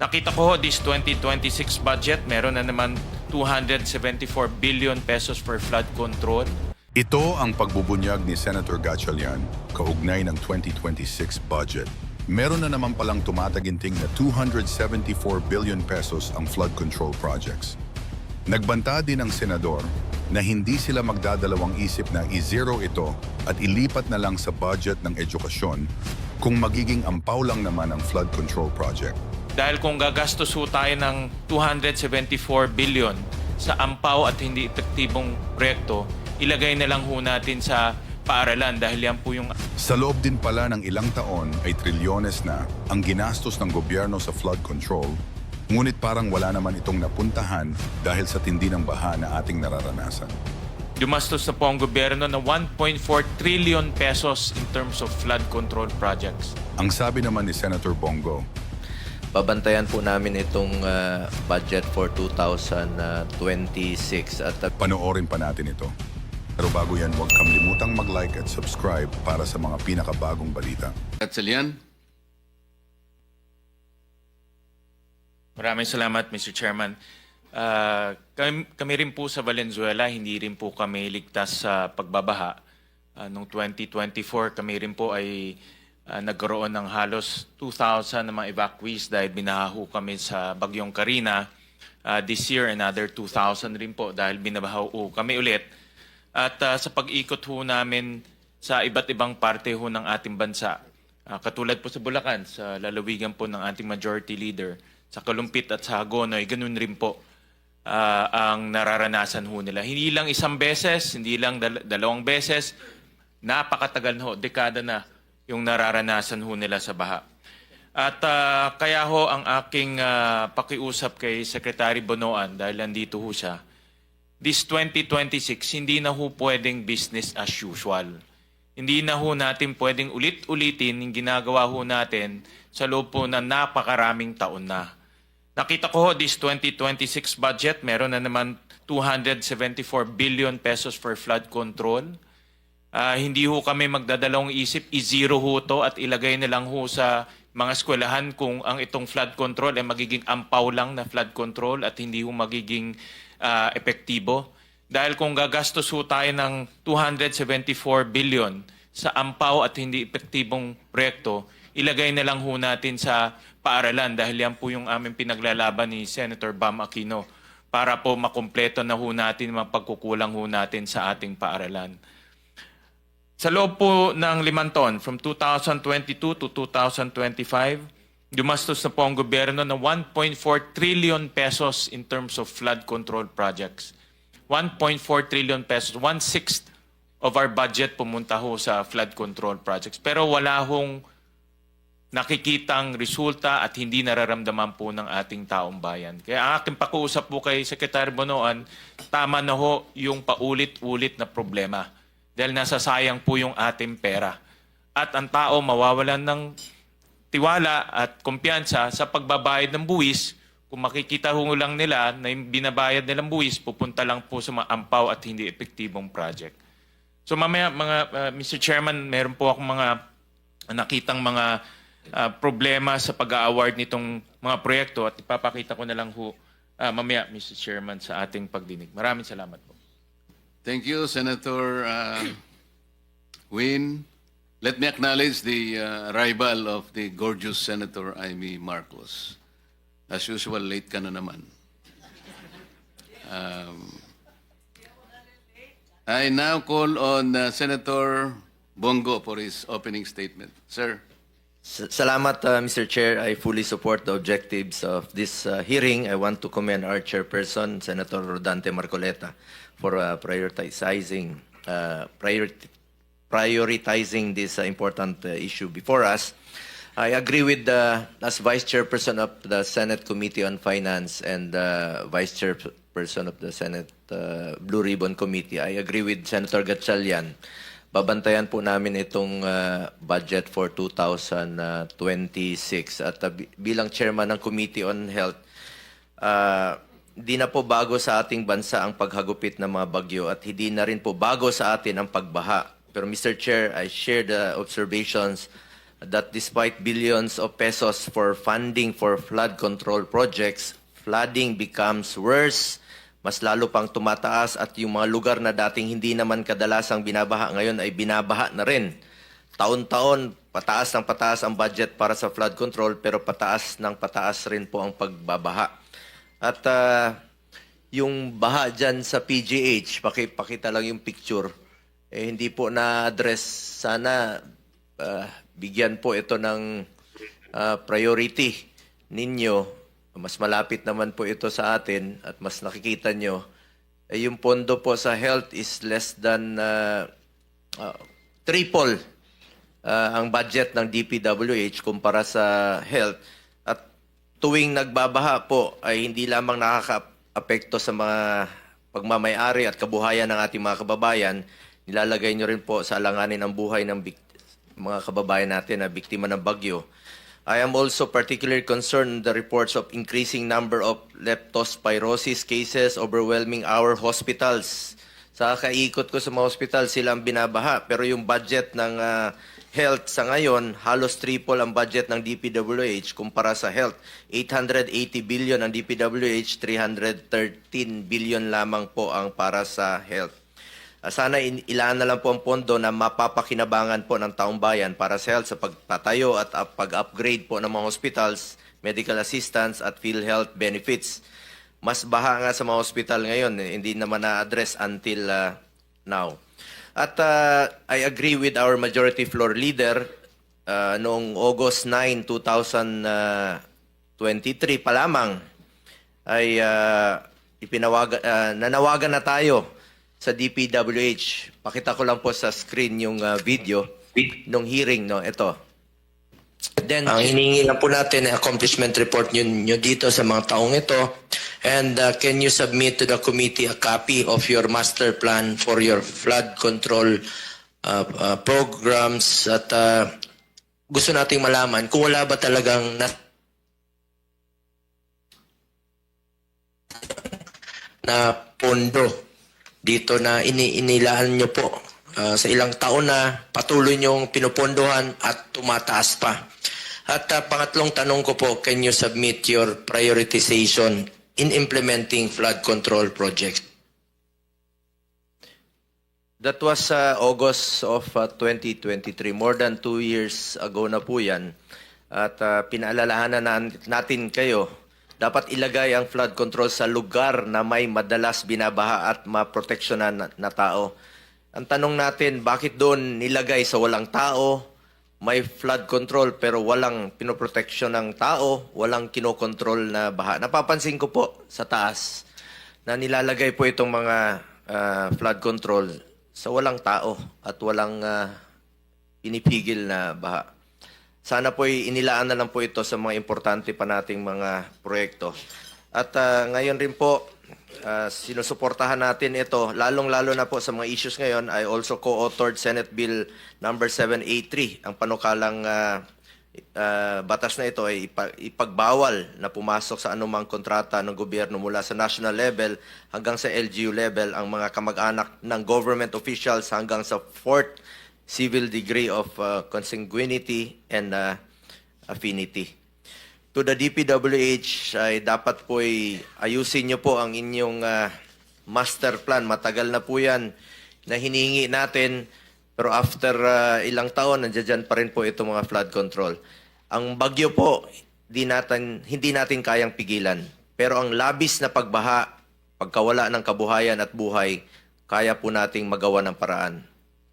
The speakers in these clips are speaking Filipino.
Nakita ko this 2026 budget, meron na naman 274 billion pesos for flood control. Ito ang pagbubunyag ni Senator Gatchalian kaugnay ng 2026 budget. Meron na naman palang tumataginting na 274 billion pesos ang flood control projects. Nagbanta din ang senador na hindi sila magdadalawang isip na i-zero ito at ilipat na lang sa budget ng edukasyon kung magiging ampaw lang naman ang flood control project. Dahil kung gagastos ho tayo ng 274 billion sa ampaw at hindi epektibong proyekto, ilagay na lang ho natin sa paaralan dahil yan po yung... Sa loob din pala ng ilang taon ay trilyones na ang ginastos ng gobyerno sa flood control, ngunit parang wala naman itong napuntahan dahil sa tindi ng baha na ating nararanasan. Dumastos na po ang gobyerno ng 1.4 trillion pesos in terms of flood control projects. Ang sabi naman ni Senator Bongo, babantayan po namin itong budget for 2026 at panoorin pa natin ito. Pero bago yan, huwag kamlimutang mag-like at subscribe para sa mga pinakabagong balita. Gatchalian. Maraming salamat, Mr. Chairman. Kami rin po sa Valenzuela, hindi rin po kami ligtas sa pagbabaha. Noong 2024, kami rin po ay nagkaroon ng halos 2,000 na mga evacuees dahil binahaho kami sa Bagyong Karina. This year, another 2,000 rin po dahil binabaho kami ulit. At sa pag-ikot ho namin sa iba't ibang parte ho ng ating bansa, katulad po sa Bulacan, sa lalawigan po ng ating majority leader, sa Kalumpit at sa Hagonoy, ganun rin po ang nararanasan ho nila. Hindi lang isang beses, hindi lang dalawang beses, napakatagal na ho, dekada na yung nararanasan ho nila sa baha. At kaya ho ang aking pakiusap kay Secretary Bonoan, dahil nandito ho siya, this 2026, hindi na ho pwedeng business as usual. Hindi na ho natin pwedeng ulit-ulitin yung ginagawa ho natin sa loob po na napakaraming taon na. Nakita ko ho this 2026 budget, meron na naman 274 billion pesos for flood control. Hindi ho kami magdadalawang isip, i-zero ho to at ilagay na lang ho sa mga eskwelahan kung ang itong flood control ay magiging ampaw lang na flood control at hindi ho magiging epektibo. Dahil kung gagastos ho tayo ng 274 billion sa ampaw at hindi epektibong proyekto, ilagay na lang ho natin sa paaralan dahil yan po yung aming pinaglalaban ni Senator Bam Aquino para po makumpleto na ho natin mga pagkukulang ho natin sa ating paaralan. Sa loob po ng 5 taon, from 2022 to 2025, dumastos na po ang gobyerno ng 1.4 trillion pesos in terms of flood control projects. 1.4 trillion pesos, 1/6 of our budget pumunta ho sa flood control projects. Pero wala hong nakikitang resulta at hindi nararamdaman po ng ating taong bayan. Kaya ang aking pakiusap po kay Secretary Bonoan, tama na ho yung paulit-ulit na problema. Dahil nasasayang po yung ating pera. At ang tao mawawalan ng tiwala at kumpiyansa sa pagbabayad ng buwis. Kung makikita ho lang nila na yung binabayad nilang buwis, pupunta lang po sa mga ampaw at hindi epektibong project. So mamaya, Mr. Chairman, meron po akong mga nakitang mga problema sa pag-award nitong mga proyekto at ipapakita ko na lang ho mamaya, Mr. Chairman, sa ating pagdinig. Maraming salamat po. Thank you, Senator Win. Let me acknowledge the arrival of the gorgeous Senator Amy Marcos. As usual, late ka na naman. I now call on Senator Bongo for his opening statement. Sir. Salamat, Mr. Chair. I fully support the objectives of this hearing. I want to commend our chairperson, Senator Rodante Marcoleta, for prioritizing this important issue before us. I agree with as Vice Chairperson of the Senate Committee on Finance and Vice Chairperson of the Senate Blue Ribbon Committee. I agree with Senator Gatchalian. Babantayan po namin itong budget for 2026. At bilang chairman ng Committee on Health, di na po bago sa ating bansa ang paghagupit ng mga bagyo at hindi na rin po bago sa atin ang pagbaha. Pero Mr. Chair, I share the observations that despite billions of pesos for funding for flood control projects, flooding becomes worse, mas lalo pang tumataas at yung mga lugar na dating hindi naman kadalasang binabaha ngayon ay binabaha na rin. Taon-taon, pataas ng pataas ang budget para sa flood control pero pataas ng pataas rin po ang pagbabaha. At yung baha dyan sa PGH, pakita lang yung picture, hindi po na-address. Sana bigyan po ito ng priority ninyo. Mas malapit naman po ito sa atin at mas nakikita nyo. Yung pondo po sa health is less than triple ang budget ng DPWH kumpara sa health. At tuwing nagbabaha po ay hindi lamang nakaka-apekto sa mga pagmamayari at kabuhayan ng ating mga kababayan, nilalagay nyo rin po sa alanganin ang buhay ng mga kababayan natin na biktima ng bagyo. I am also particularly concerned the reports of increasing number of leptospirosis cases overwhelming our hospitals. Sa kaikot ko sa mga hospital, sila ang binabaha. Pero yung budget ng health sa ngayon, halos triple ang budget ng DPWH kumpara sa health. 880 billion ang DPWH, 313 billion lamang po ang para sa health. Sana ilaan na lang po ang pondo na mapapakinabangan po ng taong bayan para sa health sa pagtatayo at pag-upgrade po ng mga hospitals, medical assistance at PhilHealth benefits. Mas baha nga sa mga hospital ngayon, hindi naman na-address until now. At I agree with our majority floor leader noong August 9, 2023 pa lamang ay nanawagan na tayo sa DPWH. Pakita ko lang po sa screen yung video nung hearing, no? Ito. Then, ang hiningi lang po natin ay accomplishment report nyo dito sa mga taong ito. And can you submit to the committee a copy of your master plan for your flood control programs? At gusto nating malaman kung wala ba talagang na pondo dito na inilaan nyo po sa ilang taon na patuloy nyong pinupondohan at tumataas pa. At pangatlong tanong ko po, can you submit your prioritization in implementing flood control projects? That was August of 2023. More than 2 years ago na po yan. At pinaalalahanan natin kayo, dapat ilagay ang flood control sa lugar na may madalas binabaha at maproteksyonan na tao. Ang tanong natin, bakit doon nilagay sa walang tao, may flood control pero walang pinoproteksyon ng tao, walang kinokontrol na baha? Napapansin ko po sa taas na nilalagay po itong mga flood control sa walang tao at walang pinipigil na baha. Sana po inilaan na lang po ito sa mga importante pa nating mga proyekto. At ngayon rin po, sinusuportahan natin ito, lalong-lalo na po sa mga issues ngayon. I also co-authored Senate Bill number 783. Ang panukalang batas na ito ay ipagbawal na pumasok sa anumang kontrata ng gobyerno mula sa national level hanggang sa LGU level ang mga kamag-anak ng government officials hanggang sa 4th civil degree of consanguinity and affinity. To the DPWH, ay dapat po ayusin nyo po ang inyong master plan. Matagal na po yan na hinihingi natin, pero after ilang taon, nandiyan pa rin po itong mga flood control. Ang bagyo po, hindi natin kayang pigilan. Pero ang labis na pagbaha, pagkawala ng kabuhayan at buhay, kaya po nating magawa ng paraan.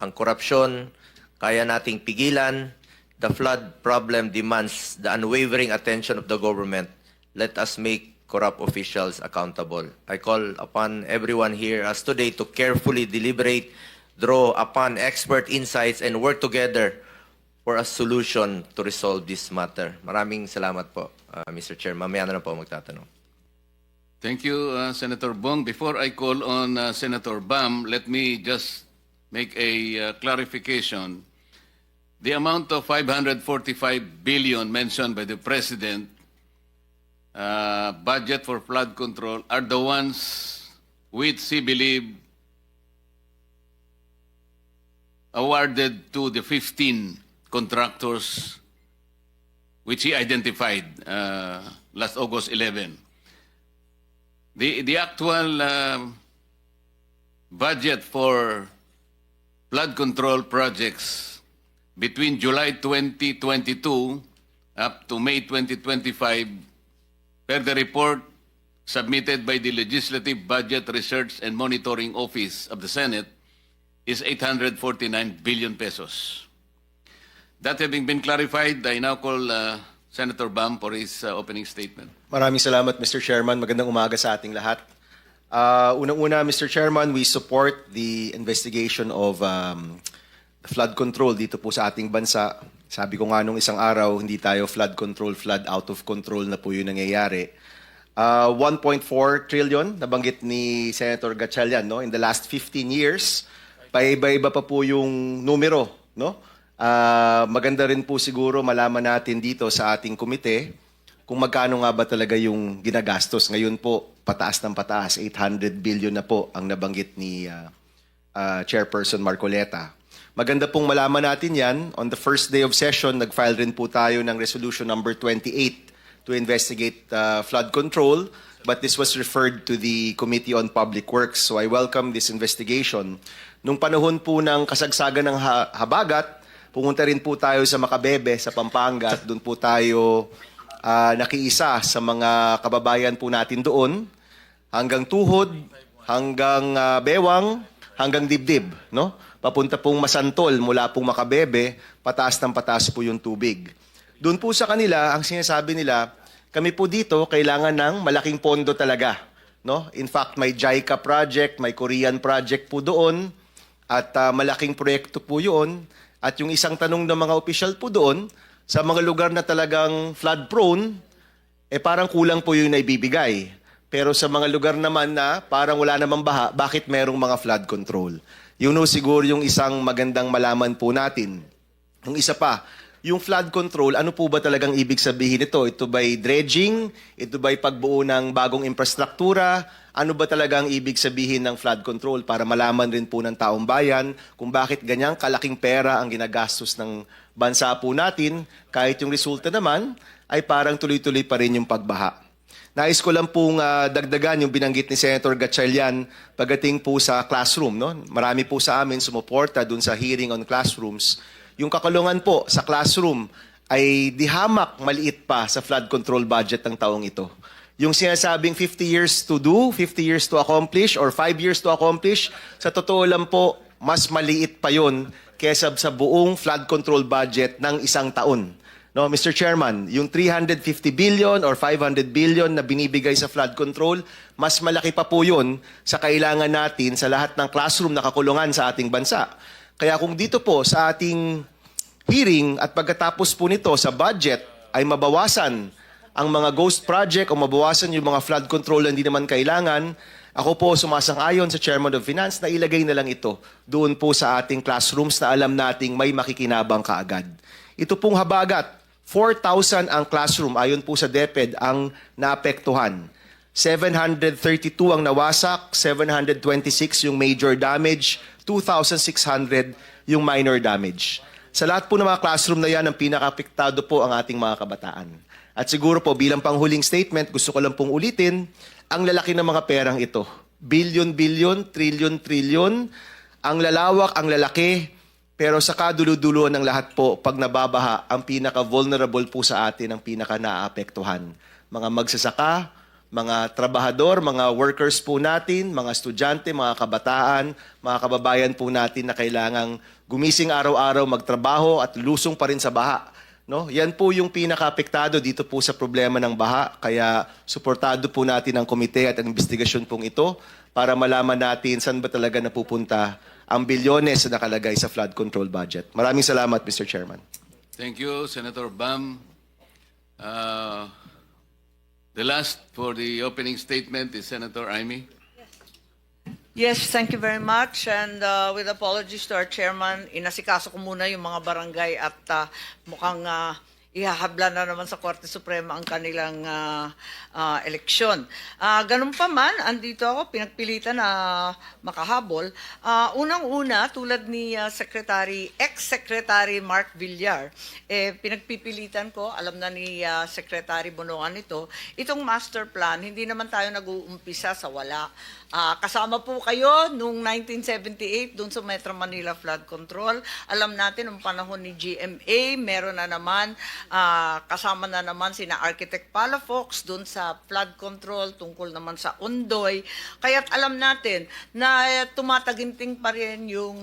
Ang korupsyon, kaya nating pigilan. The flood problem demands the unwavering attention of the government. Let us make corrupt officials accountable. I call upon everyone here as today to carefully deliberate, draw upon expert insights, and work together for a solution to resolve this matter. Maraming salamat po, Mr. Chair. Mamaya na lang po magtatanong. Thank you, Senator Bong. Before I call on Senator Bam, let me just make a clarification. The amount of 545 billion mentioned by the President, budget for flood control, are the ones which he believed awarded to the 15 contractors which he identified last August 11. The actual budget for flood control projects between July 2022 up to May 2025, per the report submitted by the Legislative Budget Research and Monitoring Office of the Senate, is 849 billion pesos. That having been clarified, I now call Senator Bam for his opening statement. Maraming salamat, Mr. Chairman. Magandang umaga sa ating lahat. Unang-una, Mr. Chairman, we support the investigation of flood control dito po sa ating bansa. Sabi ko nga nung isang araw, hindi tayo flood control, flood out of control na po yung nangyayari. 1.4 trillion, nabanggit ni Senator Gatchalian, no? In the last 15 years, paiba-iba pa po yung numero, no? Maganda rin po siguro malaman natin dito sa ating komite kung magkano nga ba talaga yung ginagastos. Ngayon po, pataas ng pataas, 800 billion na po ang nabanggit ni Chairperson Marcoleta. Maganda pong malaman natin yan. On the first day of session, nag-file rin po tayo ng resolution number 28 to investigate flood control, but this was referred to the Committee on Public Works. So I welcome this investigation. Nung panahon po ng kasagsagan ng habagat, pumunta rin po tayo sa Macabebe, sa Pampanga, at doon po tayo nakiisa sa mga kababayan po natin doon, hanggang tuhod, hanggang bewang, hanggang dibdib, no? Papunta pong Masantol, mula pong Macabebe, pataas ng pataas po yung tubig. Doon po sa kanila, ang sinasabi nila, kami po dito kailangan ng malaking pondo talaga, no? In fact, may JICA project, may Korean project po doon, at malaking proyekto po yun. At yung isang tanong ng mga opisyal po doon, sa mga lugar na talagang flood prone, parang kulang po yung naibibigay. Pero sa mga lugar naman na parang wala namang baha, bakit merong mga flood control? Yun o siguro yung isang magandang malaman po natin. Yung isa pa, yung flood control, ano po ba talagang ibig sabihin nito? Ito ba'y dredging? Ito ba'y pagbuo ng bagong infrastruktura? Ano ba talagang ibig sabihin ng flood control para malaman rin po ng taong bayan kung bakit ganyang kalaking pera ang ginagastos ng bansa po natin kahit yung resulta naman ay parang tuloy-tuloy pa rin yung pagbaha. Nais ko lang pong dagdagan yung binanggit ni Senator Gatchalian pagdating po sa classroom. No? Marami po sa amin sumuporta dun sa hearing on classrooms. Yung kakulungan po sa classroom ay dihamak maliit pa sa flood control budget ng taong ito. Yung sinasabing 50 years to do, 50 years to accomplish, or 5 years to accomplish, sa totoo lang po, mas maliit pa yun kesa sa buong flood control budget ng isang taon. No, Mr. Chairman, yung 350 billion or 500 billion na binibigay sa flood control, mas malaki pa po yun sa kailangan natin sa lahat ng classroom na kakulungan sa ating bansa. Kaya kung dito po sa ating hearing at pagkatapos po nito sa budget ay mabawasan ang mga ghost project o mabawasan yung mga flood control na hindi naman kailangan, ako po sumasang-ayon sa Chairman of Finance na ilagay na lang ito doon po sa ating classrooms na alam nating may makikinabang kaagad. Ito pong habagat, 4,000 ang classroom ayon po sa DepEd ang naapektuhan. 732 ang nawasak, 726 yung major damage, 2,600 yung minor damage. Sa lahat po ng mga classroom na yan, ang pinaka-apektado po ang ating mga kabataan. At siguro po bilang panghuling statement, gusto ko lang pong ulitin, ang lalaki ng mga perang ito. Billion-billion, trillion-trillion, ang lalawak, ang lalaki, pero sa kaduluduluan ng lahat po, pag nababaha, ang pinaka-vulnerable po sa atin, ang pinaka-naapektuhan. Mga magsasaka, mga trabahador, mga workers po natin, mga estudyante, mga kabataan, mga kababayan po natin na kailangang gumising araw-araw, magtrabaho at lusong pa rin sa baha. No? Yan po yung pinaka-apektado dito po sa problema ng baha. Kaya suportado po natin ang komite at ang investigasyon pong ito para malaman natin saan ba talaga napupunta ang bilyones na nakalagay sa flood control budget. Maraming salamat, Mr. Chairman. Thank you, Senator Bam. The last for the opening statement is Senator Amy. Yes, thank you very much. And with apologies to our chairman, inasikaso ko muna yung mga barangay at mukhang ihahabla na naman sa Korte Suprema ang kanilang eleksyon. Ganun pa man, andito ako, pinagpilitan na makahabol. Unang-una, tulad ni Ex-Secretary Mark Villar, pinagpipilitan ko, alam na ni Secretary Bonoan ito, itong master plan, hindi naman tayo nag-uumpisa sa wala. Kasama po kayo noong 1978 doon sa Metro Manila Flood Control. Alam natin, noong panahon ni GMA, meron na naman, kasama na naman sina Architect Palafox doon sa flood control tungkol naman sa Ondoy. Kaya't alam natin na tumataginting pa rin yung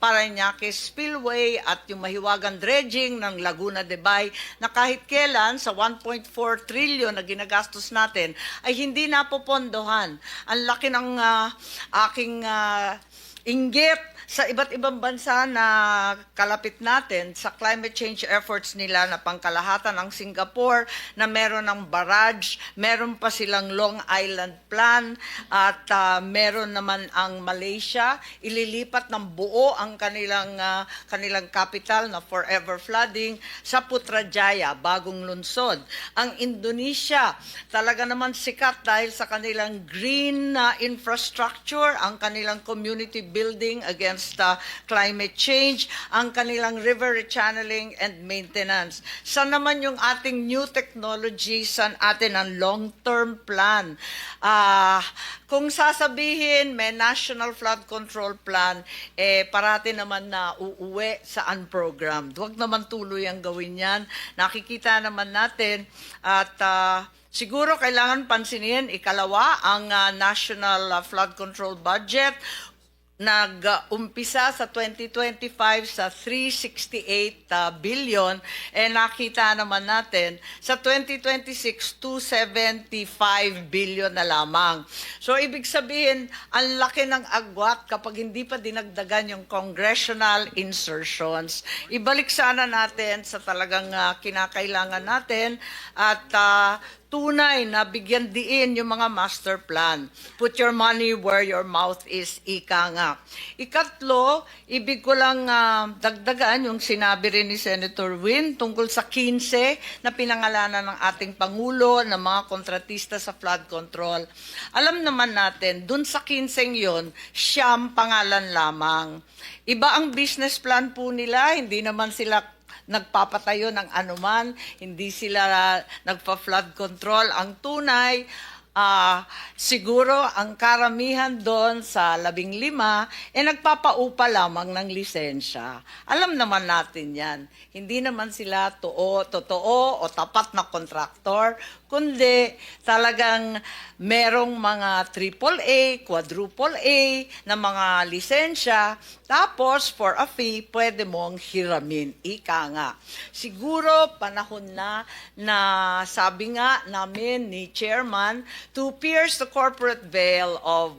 Parañaque Spillway at yung mahiwagang dredging ng Laguna de Bay na kahit kailan sa 1.4 trillion na ginagastos natin ay hindi napopondohan. Ang laki ng aking inggit sa iba't ibang bansa na kalapit natin sa climate change efforts nila na pangkalahatan ng Singapore na meron ng barrage, meron pa silang Long Island Plan at meron naman ang Malaysia, ililipat ng buo ang kanilang capital na forever flooding sa Putrajaya, bagong lungsod. Ang Indonesia, talaga naman sikat dahil sa kanilang green infrastructure, ang kanilang community building against climate change, ang kanilang river rechanneling and maintenance. Saan naman yung ating new technology, saan atin ang long-term plan? Kung sasabihin may National Flood Control Plan, parati naman na uuwi sa unprogrammed. Huwag naman tuloy ang gawin yan. Nakikita naman natin at siguro kailangan pansinin, ikalawa, ang National Flood Control Budget nag-umpisa sa 2025 sa 368 billion, nakita naman natin sa 2026, 275 billion na lamang. So, ibig sabihin, ang laki ng agwat kapag hindi pa dinagdagan yung congressional insertions. Ibalik sana natin sa talagang kinakailangan natin at tunay na bigyan diin yung mga master plan. Put your money where your mouth is, ika nga. Ikatlo, ibig ko lang dagdagan yung sinabi rin ni Senator Win tungkol sa 15 na pinangalanan ng ating Pangulo ng mga kontratista sa flood control. Alam naman natin, dun sa 15 yon, siyam pangalan lamang. Iba ang business plan po nila, hindi naman sila nagpapatayo ng anuman, hindi sila nagpa-flood control. Ang tunay, siguro ang karamihan doon sa 15, nagpapaupa lamang ng lisensya. Alam naman natin yan. Hindi naman sila totoo o tapat na kontraktor, kundi talagang merong mga AAA, quadruple A na mga lisensya, tapos for a fee, pwede mong hiramin. Ika nga. Siguro panahon na sabi nga namin ni Chairman to pierce the corporate veil of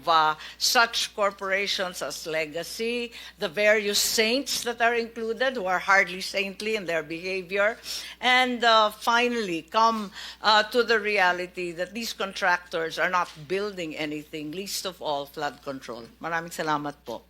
such corporations as Legacy, the various saints that are included who are hardly saintly in their behavior, and finally come to the reality that these contractors are not building anything, least of all flood control. Maraming salamat po.